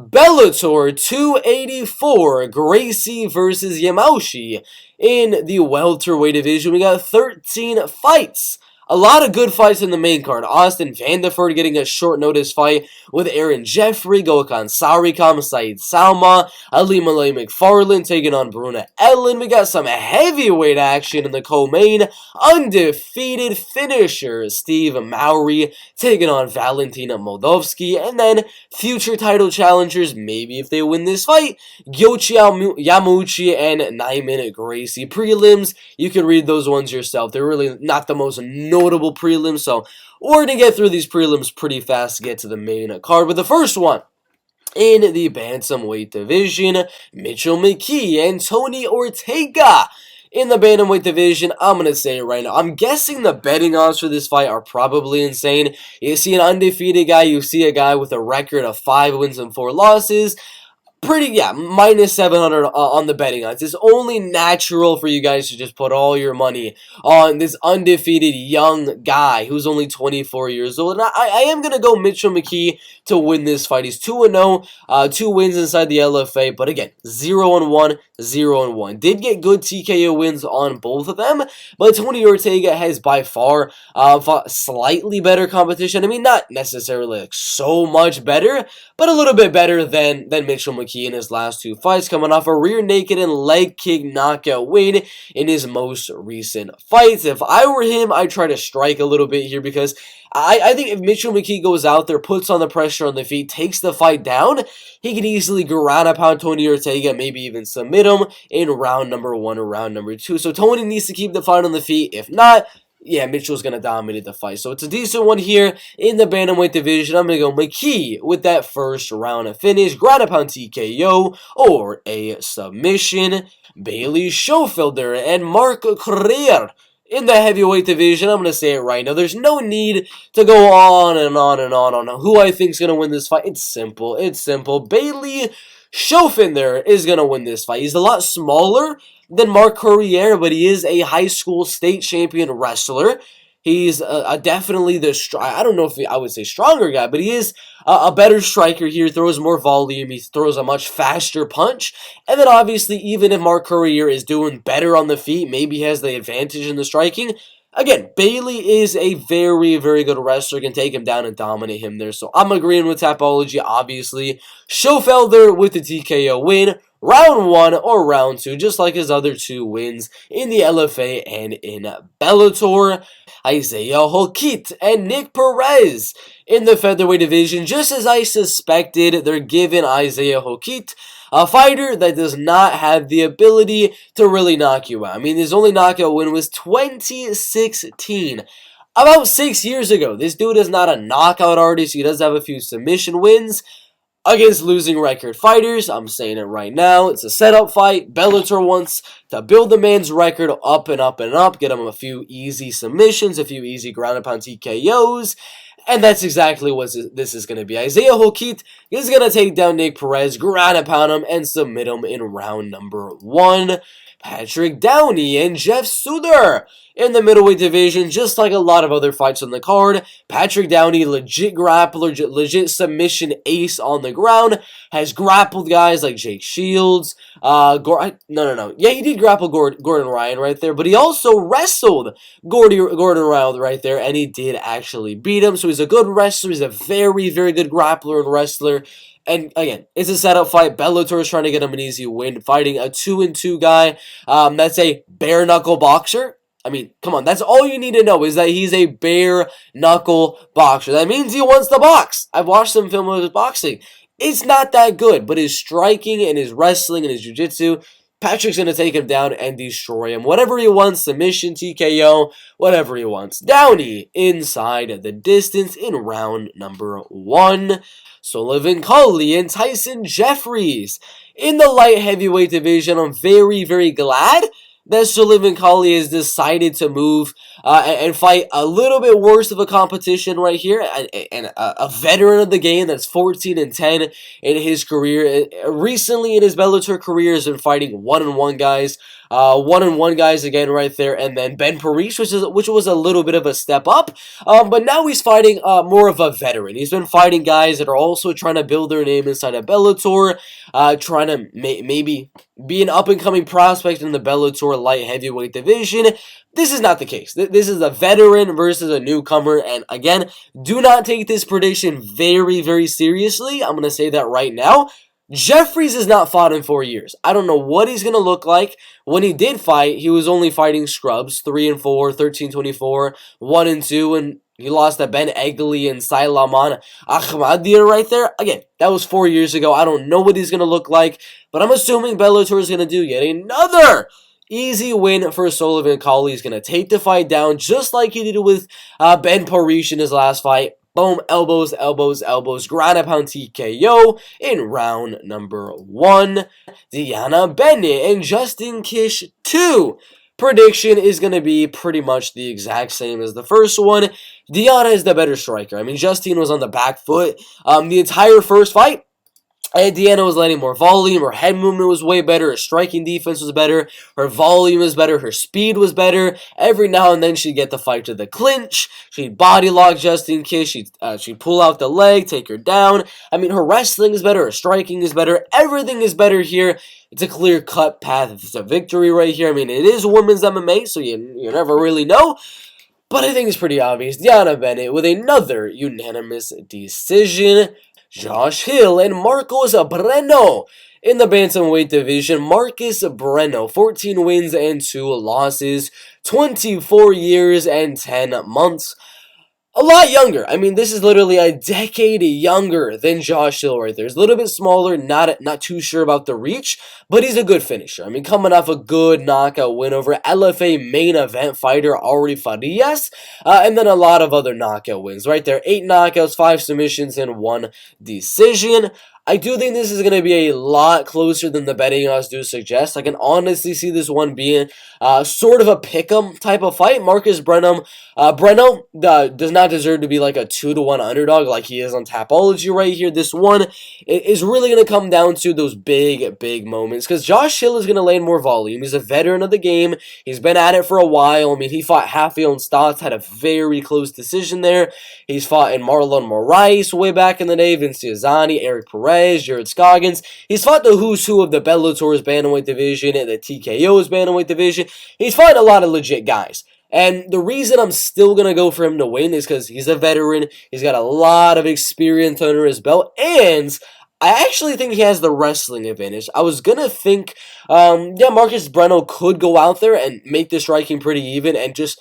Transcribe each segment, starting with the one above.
Bellator 284, Gracie versus Yamauchi. In the welterweight division, we got 13 fights. A lot of good fights in the main card. Austin Vanderford getting a short notice fight with Aaron Jeffries, Gokhan, Saricam, Soma, Ilima, Macfarlane taking on Bruna. We got some heavyweight action in the co-main. Undefeated finisher Steve Mowry taking on Valentin Moldavsky. And then future title challengers, maybe if they win this fight, Goiti, Yamauchi, and Neiman Gracie. Prelims, you can read those ones yourself. They're really not the most notable prelims, so we're going to get through these prelims pretty fast to get to the main card. But the first one, in the bantamweight division, McKee and Tony Ortega. In the bantamweight division, I'm going to say it right now, I'm guessing the betting odds for this fight are probably insane. You see an undefeated guy, you see a guy with a record of 5 wins and 4 losses. Minus 700 on the betting odds. It's only natural for you guys to just put all your money on this undefeated young guy who's only 24 years old. And I am going to go McKee to win this fight. He's 2-0, 2 wins inside the LFA, but again, 0-1, 0-1. Did get good TKO wins on both of them, but Tony Ortega has by far slightly better competition. I mean, not necessarily like so much better, but a little bit better than McKee in his last 2 fights, coming off a rear naked and leg kick knockout win in his most recent fights. If I were him, I'd try to strike a little bit here because I think if McKee goes out there, puts on the pressure on the feet, takes the fight down, he could easily ground and pound Tony Ortega, maybe even submit him in round number 1 or round number 2. So Tony needs to keep the fight on the feet. If not, yeah, Mitchell's going to dominate the fight. So it's a decent one here in the bantamweight division. I'm going to go McKee with that first round finish. Ground and pound TKO or a submission. Bailey Schoenfelder and Mark Curfer in the heavyweight division. I'm going to say it right now. There's no need to go on and on and on who I think is going to win this fight. It's simple. It's simple. Bailey Schoenfelder is going to win this fight. He's a lot smaller than Mark Curfer, but he is a high school state champion wrestler. He's definitely I don't know if I would say stronger guy, but he is a better striker here. Throws more volume. He throws a much faster punch. And then obviously, even if Mark Curfer is doing better on the feet, maybe he has the advantage in the striking. Again, Bailey is a very, very good wrestler. Can take him down and dominate him there. So I'm agreeing with Tapology, obviously. Schoenfelder with the TKO win. Round 1 or round 2, just like his other 2 wins in the LFA and in Bellator. Isaiah Hokit and Nick Perez in the featherweight division. Just as I suspected, they're giving Isaiah Hokit a fighter that does not have the ability to really knock you out. I mean, his only knockout win was 2016. About 6 years ago. This dude is not a knockout artist. He does have a few submission wins against losing record fighters. I'm saying it right now. It's a setup fight. Bellator wants to build the man's record up and up and up. Get him a few easy submissions, a few easy ground and pound TKOs. And that's exactly what this is going to be. Isaiah Hokit is going to take down Nick Perez, ground and pound him, and submit him in round number 1. Patrick Downey and Jeff Souder in the middleweight division, just like a lot of other fights on the card. Patrick Downey, legit grappler, legit submission ace on the ground, has grappled guys like Jake Shields. Yeah, he did grapple Gordon Ryan right there, but he also wrestled Gordon Ryan right there, and he did actually beat him. So he's a good wrestler. He's a very, very good grappler and wrestler. And again, it's a setup fight. Bellator is trying to get him an easy win, fighting a 2-2 guy. That's a bare knuckle boxer. I mean, come on, that's all you need to know is that he's a bare knuckle boxer. That means he wants to box. I've watched some film of his boxing. It's not that good, but his striking and his wrestling and his jiu-jitsu, Patrick's going to take him down and destroy him. Whatever he wants, submission, TKO, whatever he wants. Downey inside the distance in round number 1. Sullivan, Cauley, and Tyson Jeffries in the light heavyweight division. I'm very, very glad that Sullivan Cauley has decided to move and fight a little bit worse of a competition right here, and a veteran of the game that's 14-10 in his career. Recently in his Bellator career has been fighting 1-1 guys. 1-1 guys again right there, and then Perez, which was a little bit of a step up, but now he's fighting more of a veteran. He's been fighting guys that are also trying to build their name inside of Bellator, trying to maybe be an up-and-coming prospect in the Bellator light heavyweight division. This is not the case. This is a veteran versus a newcomer, and again, do not take this prediction very, very seriously. I'm going to say that right now. Jeffries has not fought in 4 years. I don't know what he's going to look like. When he did fight, he was only fighting scrubs, 3-4, 13-24, 1-2, and he lost to Ben Egley and Sailaman Ahmadiyar right there. Again, that was 4 years ago. I don't know what he's going to look like, but I'm assuming Bellator is going to do yet another easy win for Sullivan Cauley. He's going to take the fight down just like he did with Ben Parrish in his last fight. Boom, elbows, elbows, elbows, ground and pound TKO in round number 1. DeAnna, Bennett, and Justine Kish 2. Prediction is going to be pretty much the exact same as the first one. DeAnna is the better striker. I mean, Justine was on the back foot the entire first fight. And DeAnna was letting more volume, her head movement was way better, her striking defense was better, her volume was better, her speed was better. Every now and then she'd get the fight to the clinch, she'd body lock Justine Kish, she'd pull out the leg, take her down. I mean, her wrestling is better, her striking is better, everything is better here. It's a clear-cut path to victory right here. I mean, it is women's MMA, so you never really know. But I think it's pretty obvious. DeAnna Bennett with another unanimous decision. Josh Hill and Marcos Breno in the bantamweight division. Marcos Breno, 14 wins and 2 losses, 24 years and 10 months. A lot younger. I mean, this is literally a decade younger than Josh Hill right there. He's a little bit smaller, not too sure about the reach, but he's a good finisher. I mean, coming off a good knockout win over LFA main event fighter Ari Farias, and then a lot of other knockout wins right there. 8 knockouts, 5 submissions, and 1 decision. I do think this is going to be a lot closer than the betting odds do suggest. I can honestly see this one being sort of a pick'em type of fight. Marcos Breno does not deserve to be like a 2-1 underdog like he is on Tapology right here. This one is really going to come down to those big moments because Josh Hill is going to land more volume. He's a veteran of the game. He's been at it for a while. I mean, he fought Rafael Stotts, had a very close decision there. He's fought in Marlon Moraes way back in the day, Vince Yazani, Eric Perez, Jared Scoggins. He's fought the who's who of the Bellator's bantamweight division and the TKO's bantamweight division. He's fought a lot of legit guys. And the reason I'm still going to go for him to win is because he's a veteran. He's got a lot of experience under his belt. And I actually think he has the wrestling advantage. I was going to think, Marcos Breno could go out there and make the striking pretty even and just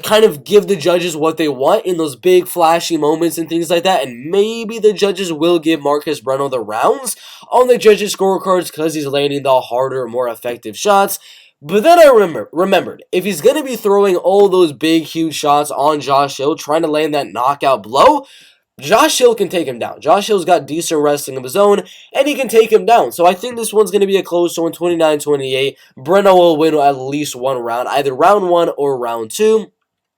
kind of give the judges what they want in those big flashy moments and things like that, and maybe the judges will give Marcos Breno the rounds on the judges' scorecards because he's landing the harder, more effective shots. But then I remembered, if he's going to be throwing all those big, huge shots on Josh Hill, trying to land that knockout blow, Josh Hill can take him down. Josh Hill's got decent wrestling of his own, and he can take him down. So I think this one's going to be a close one, 29-28. Breno will win at least one round, either round 1 or round 2.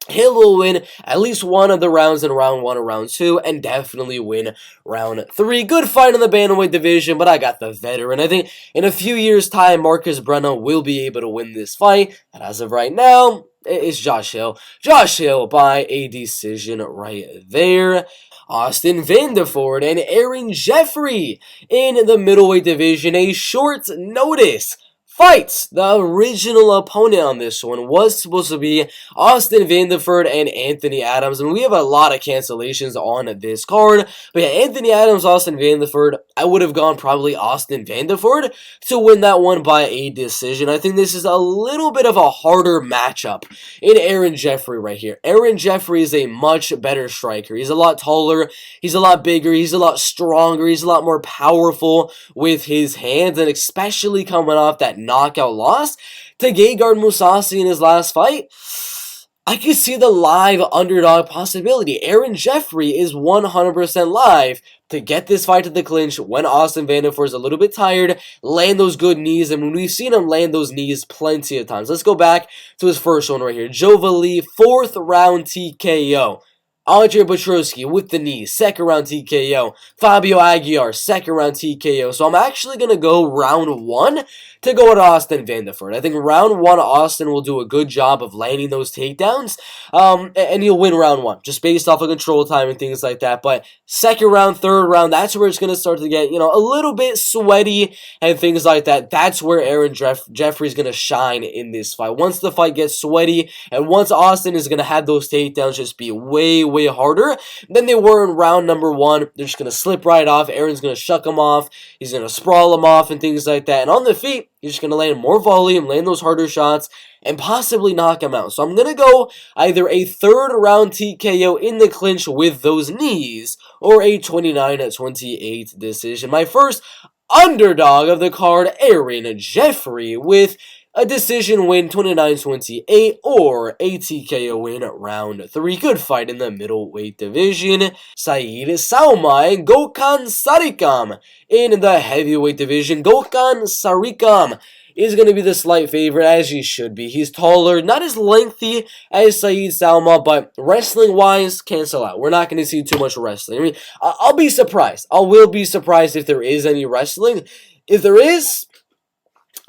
Hill will win at least one of the rounds in round 1 or round 2, and definitely win round 3. Good fight in the bantamweight division, but I got the veteran. I think in a few years' time, Marcos Breno will be able to win this fight, and as of right now, it's Josh Hill. Josh Hill by a decision right there. Austin Vanderford and Aaron Jeffries in the middleweight division. A short notice fights. The original opponent on this one was supposed to be Austin Vanderford and Anthony Adams, and we have a lot of cancellations on this card. But yeah, Anthony Adams, Austin Vanderford, I would have gone probably Austin Vanderford to win that one by a decision. I think this is a little bit of a harder matchup in Aaron Jeffries right here. Aaron Jeffries is a much better striker. He's a lot taller, he's a lot bigger, he's a lot stronger, he's a lot more powerful with his hands, and especially coming off that knockout loss to Gegard Mousasi in his last fight, I could see the live underdog possibility. Aaron Jeffries is 100% live, to get this fight to the clinch when Austin Vanderford is a little bit tired, land those good knees, and when we've seen him land those knees plenty of times. Let's go back to his first one right here. Jovali, 4th round TKO. Andre Petrosky with the knees, 2nd round TKO. Fabio Aguiar, 2nd round TKO. So I'm actually going to go round 1 to go at Austin Vanderford. I think round 1, Austin will do a good job of landing those takedowns, and he'll win round 1, just based off of control time and things like that. But 2nd round, 3rd round, that's where it's going to start to get, a little bit sweaty and things like that. That's where Aaron Jeffries is going to shine in this fight. Once the fight gets sweaty, and once Austin is going to have those takedowns just be way, way harder than they were in round number 1. They're just going to slip right off. Aaron's going to shuck them off. He's going to sprawl them off and things like that. And on the feet, he's just going to land more volume, land those harder shots, and possibly knock him out. So I'm going to go either a 3rd round TKO in the clinch with those knees, or a 29-28 decision. My first underdog of the card, Aaron Jeffries, with a decision win, 29-28, or a TKO win, round 3. Good fight in the middleweight division. Soma and Gokhan Saricam in the heavyweight division. Gokhan Saricam is going to be the slight favorite, as he should be. He's taller, not as lengthy as Soma, but wrestling-wise, cancel out. We're not going to see too much wrestling. I mean, I'll be surprised. I will be surprised if there is any wrestling. If there is,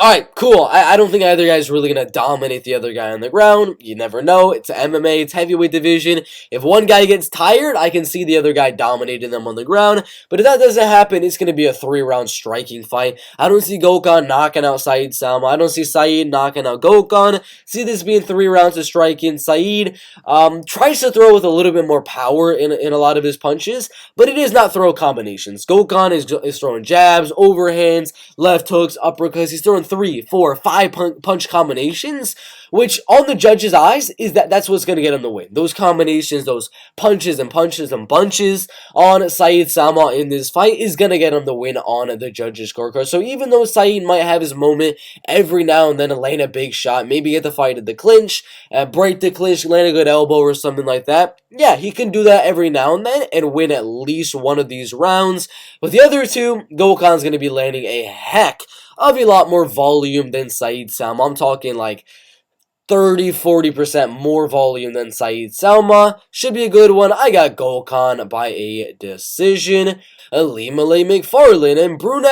alright, cool. I don't think either guy is really going to dominate the other guy on the ground. You never know. It's MMA. It's heavyweight division. If one guy gets tired, I can see the other guy dominating them on the ground. But if that doesn't happen, it's going to be a 3-round striking fight. I don't see Gokhan knocking out Soma. I don't see Saeed knocking out Gokhan. See this being 3 rounds of striking. Saeed tries to throw with a little bit more power in a lot of his punches, but it is not throw combinations. Gokhan is throwing jabs, overhands, left hooks, uppercuts. He's throwing 3, 4, 5 punch combinations, which on the judge's eyes is that's what's going to get him the win. Those combinations, those punches and bunches on Soma in this fight is going to get him the win on the judge's scorecard. So even though Saeed might have his moment every now and then to land a big shot, maybe get the fight at the clinch, break the clinch, land a good elbow or something like that, yeah, he can do that every now and then and win at least one of these rounds. But the other two, Gokhan's going to be landing a heck of a lot more volume than Soma. I'm talking like 30-40% more volume than Soma. Should be a good one. I got Gokhan by a decision. Ilima Macfarlane and Bruna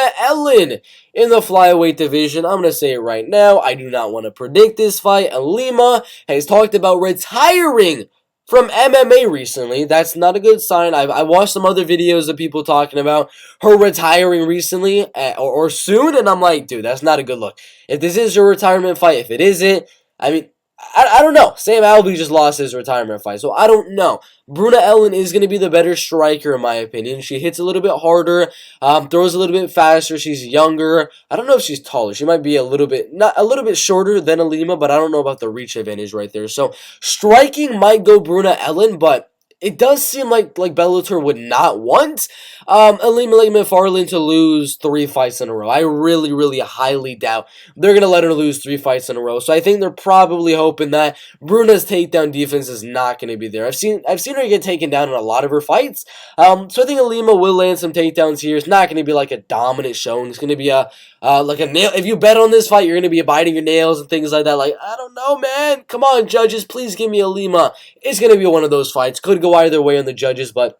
in the flyweight division. I'm going to say it right now. I do not want to predict this fight. Ilima has talked about retiring from MMA recently. That's not a good sign. I watched some other videos of people talking about her retiring recently or soon, and I'm like, dude, that's not a good look. If this is your retirement fight, if it isn't, I mean, I don't know. Sam Alvey just lost his retirement fight, so I don't know. Bruna is going to be the better striker, in my opinion. She hits a little bit harder, throws a little bit faster. She's younger. I don't know if she's taller. She might be a little bit shorter than Ilima, but I don't know about the reach advantage right there. So striking might go Bruna, but it does seem like Bellator would not want Ilima Macfarlane to lose 3 fights in a row. I really, really highly doubt they're going to let her lose 3 fights in a row. So I think they're probably hoping that Bruna's takedown defense is not going to be there. I've seen her get taken down in a lot of her fights. So I think Ilima will land some takedowns here. It's not going to be like a dominant showing. It's going to be like a nail. If you bet on this fight, you're going to be biting your nails and things like that. Like, I don't know, man. Come on, judges. Please give me Ilima. It's going to be one of those fights. Could go either way on the judges, but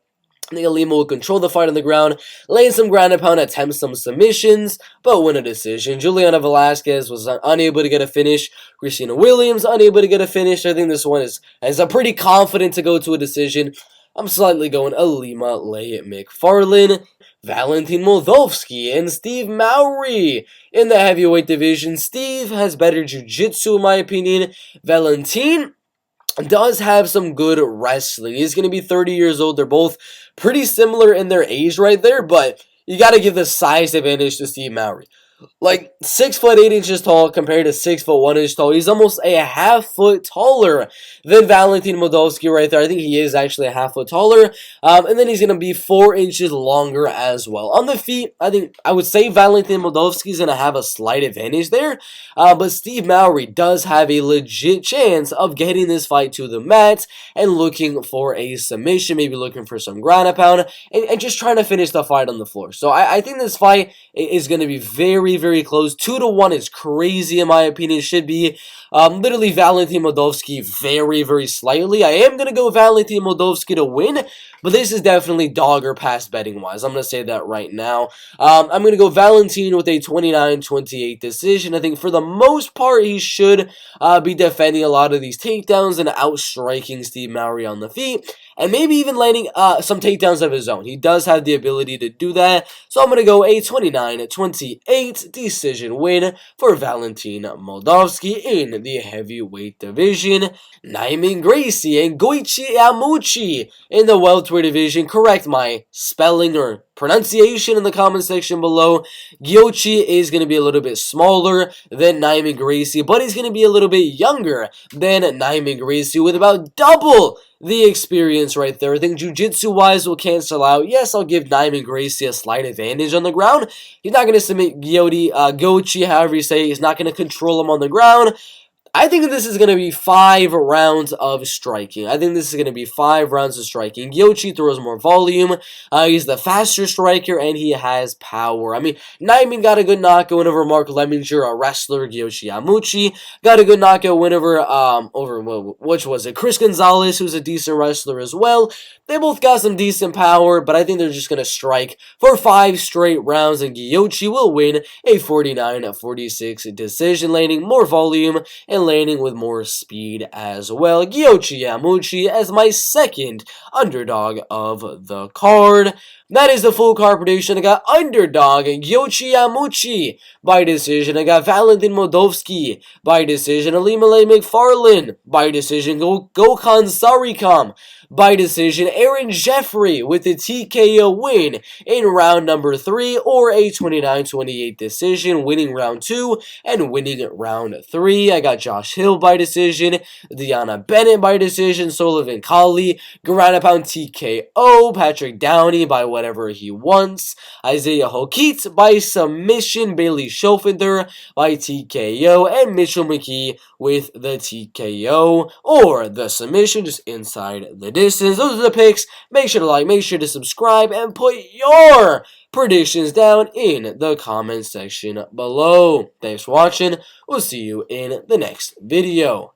I think Ilima will control the fight on the ground, lay some ground and pound, attempt some submissions, but win a decision. Juliana Velasquez was unable to get a finish. Christina Williams unable to get a finish. I think this one is pretty confident to go to a decision. I'm slightly going Ilima Macfarlane. Valentin Moldavsky and Steve Mowry in the heavyweight division. Steve has better jiu-jitsu in my opinion. Valentin does have some good wrestling. He's going to be 30 years old. They're both pretty similar in their age right there, but you got to give the size advantage to Steve Mowry. like 6'8" tall compared to 6'1" tall. He's almost a half foot taller than Valentin Moldavsky right there. I think he is actually a half foot taller. And then he's going to be 4 inches longer as well. On the feet, I think I would say Valentin Moldavsky is going to have a slight advantage there. But Steve Mowry does have a legit chance of getting this fight to the mat and looking for a submission, maybe looking for some ground and pound, and just trying to finish the fight on the floor. So I think this fight is going to be very, very close. 2-1 is crazy in my opinion. It should be literally Valentin Moldavsky very, very slightly. I am going to go Valentin Moldavsky to win, but this is definitely dog or pass betting wise. I'm going to say that right now. I'm going to go Valentin with a 29-28 decision. I think for the most part, he should be defending a lot of these takedowns and outstriking Steve Mowry on the feet, and maybe even landing some takedowns of his own. He does have the ability to do that, so I'm going to go a 29-28 decision win for Valentin Moldavsky in the heavyweight division. Neiman Gracie and Goiti Yamauchi in the welterweight division. Correct my spelling or pronunciation in the comment section below. Goiti is going to be a little bit smaller than Neiman Gracie, but he's going to be a little bit younger than Neiman Gracie with about double the experience right there. I think jiu-jitsu wise will cancel out. Yes, I'll give Neiman Gracie a slight advantage on the ground. He's not going to submit Goiti, however you say. He's not going to control him on the ground. I think this is going to be 5 rounds of striking. Goiti throws more volume. He's the faster striker, and he has power. I mean, Neiman got a good knockout win over Mark Lemminger, a wrestler. Goiti Yamauchi got a good knockout win over which was it? Chris Gonzalez, who's a decent wrestler as well. They both got some decent power, but I think they're just going to strike for 5 straight rounds, and Goiti will win a 49-46 decision, landing more volume and landing with more speed as well. Goiti Yamauchi as my second underdog of the card. That is the full card prediction. I got underdog Goiti Yamauchi by decision. I got Valentin Moldavsky by decision. Ilima Macfarlane by decision. Gokhan Saricam by decision. Aaron Jeffries with the TKO win in round number 3, or a 29-28 decision, winning round 2 and winning round 3. I got Josh Hill by decision, DeAnna Bennett by decision, Sullivan Cauley, ground and pound TKO, Patrick Downey by whatever he wants, Isaiah Hokit by submission, Bailey Schoenfelder by TKO, and Mitchell McKee with the TKO or the submission, just inside the distance. Those are the picks. Make sure to like, make sure to subscribe, and put your predictions down in the comment section below. Thanks for watching. We'll see you in the next video.